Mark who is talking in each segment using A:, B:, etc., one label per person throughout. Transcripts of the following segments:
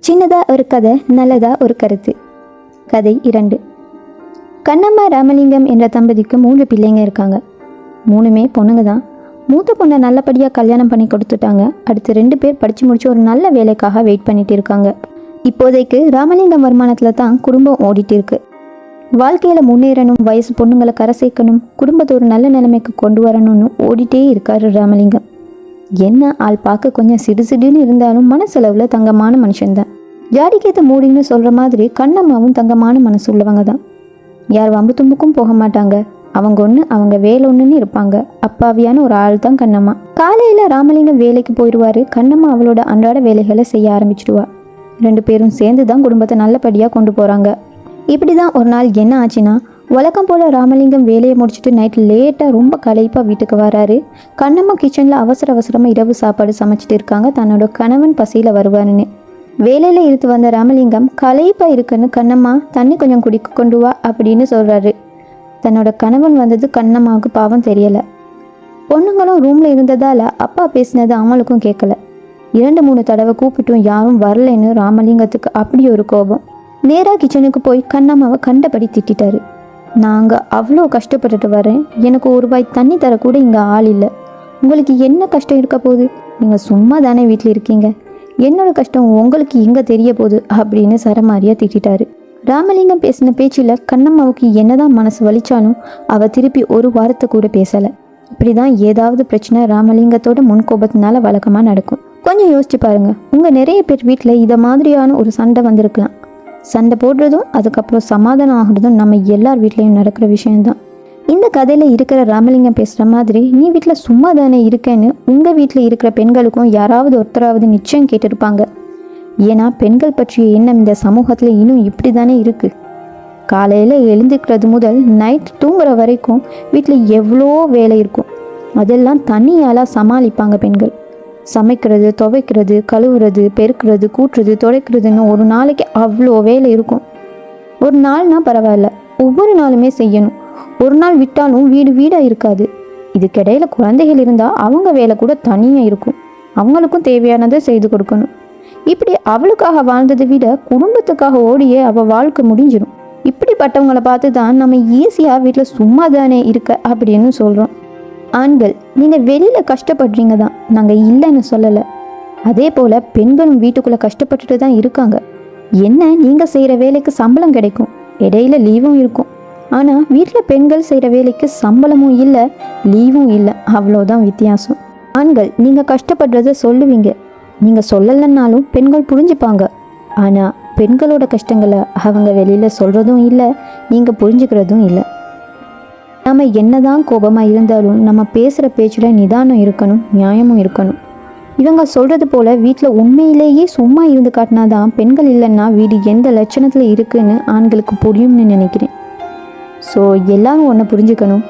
A: சின்னதா ஒரு கதை, நல்லதா ஒரு கருத்து. கதை 2. கண்ணம்மா ராமலிங்கம் என்ற தம்பதிக்கு 3 பிள்ளைங்க இருக்காங்க. 3மே பொண்ணுங்க தான். மூத்த பொண்ணை நல்லபடியாக கல்யாணம் பண்ணி கொடுத்துட்டாங்க. அடுத்து 2 பேர் படித்து முடிச்சு ஒரு நல்ல வேலைக்காக வெயிட் பண்ணிட்டு இருக்காங்க. இப்போதைக்கு ராமலிங்கம் வருமானத்தில் தான் குடும்பம் ஓடிட்டு இருக்கு. வாழ்க்கையில் முன்னேறணும், வயசு பொண்ணுங்களை கரை சேர்க்கணும், குடும்பத்தை ஒரு நல்ல நிலைமைக்கு கொண்டு வரணும்னு ஓடிட்டே இருக்காரு ராமலிங்கம். என்ன ஆள் பார்க்க கொஞ்சம் சிடுசிடுன்னு இருந்தாலும் மனசளவில் தங்கமான மனுஷன்தான். ஜாடிக்கேத்த மூடின்னு சொல்கிற மாதிரி கண்ணம்மாவும் தங்கமான மனசு உள்ளவங்க தான். யார் வம்பு தும்புக்கும் போக மாட்டாங்க. அவங்க ஒன்று, அவங்க வேலை ஒன்றுன்னு இருப்பாங்க. அப்பாவியான ஒரு ஆள் தான் கண்ணம்மா. காலையில் ராமலிங்கம் வேலைக்கு போயிடுவார். கண்ணம்மா அவளோட அன்றாட வேலைகளை செய்ய ஆரம்பிச்சிடுவா. 2 பேரும் சேர்ந்து தான் குடும்பத்தை நல்லபடியாக கொண்டு போகிறாங்க. இப்படி தான் ஒரு நாள் என்ன ஆச்சுன்னா, வழக்கம் போல் ராமலிங்கம் வேலையை முடிச்சுட்டு நைட் லேட்டாக ரொம்ப களைப்பாக வீட்டுக்கு வராரு. கண்ணம்மா கிச்சனில் அவசரமாக இரவு சாப்பாடு சமைச்சிட்டு இருக்காங்க, தன்னோட கணவன் பசியில் வருவாருன்னு. வேலையில் இழுத்து வந்த ராமலிங்கம் களைப்பாக இருக்குன்னு கண்ணம்மா தண்ணி கொஞ்சம் குடிக்க கொண்டு வா அப்படின்னு சொல்கிறாரு. தன்னோட கணவன் வந்தது கண்ணம்மாவுக்கு பாவம் தெரியலை. பொண்ணுங்களும் ரூமில் இருந்ததால் அப்பா பேசினது அவங்களுக்கும் கேட்கல. 2-3 தடவை கூப்பிட்டும் யாரும் வரலைன்னு ராமலிங்கத்துக்கு அப்படி ஒரு கோபம். நேராக கிச்சனுக்கு போய் கண்ணம்மாவை கண்டபடி திட்டாரு. நாங்கள் அவ்வளோ கஷ்டப்பட்டுட்டு வரேன், எனக்கு ஒரு ரூபாய் தண்ணி தரக்கூட இங்கே ஆள் இல்லை. உங்களுக்கு என்ன கஷ்டம் இருக்க போகுது? நீங்கள் சும்மா தானே வீட்டில் இருக்கீங்க, என்னோட கஷ்டம் உங்களுக்கு எங்கே தெரிய போகுது அப்படின்னு சரமாரியாக திட்டாரு. ராமலிங்கம் பேசின பேச்சில் கண்ணம்மாவுக்கு என்னதான் மனசு வலிச்சாலும் அவள் திருப்பி ஒரு வாரத்தை கூட பேசலை. இப்படி தான் ஏதாவது பிரச்சனை ராமலிங்கத்தோட முன்கோபத்தினால வழக்கமாக நடக்கும். கொஞ்சம் யோசிச்சு பாருங்க, உங்கள் நிறைய பேர் வீட்டில் இதை மாதிரியான ஒரு சண்டை வந்திருக்கலாம். சண்டை போடுறதும் அதுக்கப்புறம் சமாதானம் ஆகுறதும் நம்ம எல்லார் வீட்லேயும் நடக்கிற விஷயம்தான். இந்த கதையில் இருக்கிற ராமலிங்கம் பேசுகிற மாதிரி நீ வீட்டில் சும்மா தானே இருக்கேன்னு உங்கள் வீட்டில் இருக்கிற பெண்களுக்கும் யாராவது ஒருத்தராவது நிச்சயம் கேட்டிருப்பாங்க. ஏன்னா பெண்கள் பற்றிய எண்ணம் இந்த சமூகத்தில் இன்னும் இப்படி தானே இருக்குது. காலையில் எழுந்துக்கிறது முதல் நைட் தூங்குற வரைக்கும் வீட்டில் எவ்வளோ வேலை இருக்கும். அதெல்லாம் தனியால் சமாளிப்பாங்க பெண்கள். சமைக்கிறது, துவைக்கிறது, கழுவுறது, பெருக்கிறது, கூட்டுறது, துடைக்கிறதுன்னு ஒரு நாளைக்கு அவ்வளோ வேலை இருக்கும். ஒரு நாள்னா பரவாயில்ல, ஒவ்வொரு நாளுமே செய்யணும். ஒரு நாள் விட்டாலும் வீடாக இருக்காது. இதுக்கிடையில் குழந்தைகள் இருந்தால் அவங்க வேலை கூட தனியாக இருக்கும். அவங்களுக்கும் தேவையானதை செய்து கொடுக்கணும். இப்படி அவளுக்காக வாழ்ந்ததை விட குடும்பத்துக்காக ஓடியே அவள் வாழ்க்கை முடிஞ்சிடும். இப்படிப்பட்டவங்களை பார்த்து தான் நம்ம ஈஸியாக வீட்டில் சும்மா தானே இருக்க அப்படின்னு சொல்கிறோம். ஆண்கள், நீங்கள் வெளியில் கஷ்டப்படுறீங்க தான், நாங்கள் இல்லைன்னு சொல்லலை. அதே போல் பெண்களும் வீட்டுக்குள்ளே கஷ்டப்பட்டுட்டு தான் இருக்காங்க. என்ன, நீங்கள் செய்கிற வேலைக்கு சம்பளம் கிடைக்கும், இடையில லீவும் இருக்கும். ஆனால் வீட்டில் பெண்கள் செய்கிற வேலைக்கு சம்பளமும் இல்லை, லீவும் இல்லை, அவ்வளோதான் வித்தியாசம். ஆண்கள், நீங்கள் கஷ்டப்படுறத சொல்லுவீங்க, நீங்கள் சொல்லலைன்னாலும் பெண்கள் புரிஞ்சுப்பாங்க. ஆனால் பெண்களோட கஷ்டங்களை அவங்க வெளியில் சொல்கிறதும் இல்லை, நீங்கள் புரிஞ்சுக்கிறதும் இல்லை. நம்ம என்னதான் கோபமாக இருந்தாலும் நம்ம பேசுகிற பேச்சில் நிதானம் இருக்கணும், நியாயமும் இருக்கணும். இவங்க சொல்கிறது போல் வீட்டில் உண்மையிலேயே சும்மா இருந்து காட்டினா தான் பெண்கள் இல்லைன்னா வீடு எந்த லட்சணத்தில் இருக்குன்னு ஆண்களுக்கு புரியும்னு நினைக்கிறேன். ஸோ எல்லாரும் ஒன்று புரிஞ்சுக்கணும்,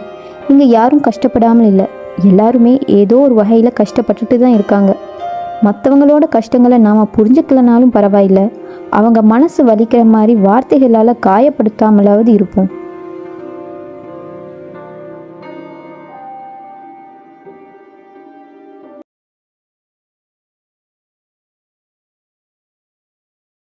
A: இங்கே யாரும் கஷ்டப்படாமல் இல்லை, எல்லாருமே ஏதோ ஒரு வகையில் கஷ்டப்பட்டுட்டு தான் இருக்காங்க. மற்றவங்களோட கஷ்டங்களை நாம் புரிஞ்சுக்கலனாலும் பரவாயில்லை, அவங்க மனசு வலிக்கிற மாதிரி வார்த்தைகளால் காயப்படுத்தாமலாவது இருப்போம்.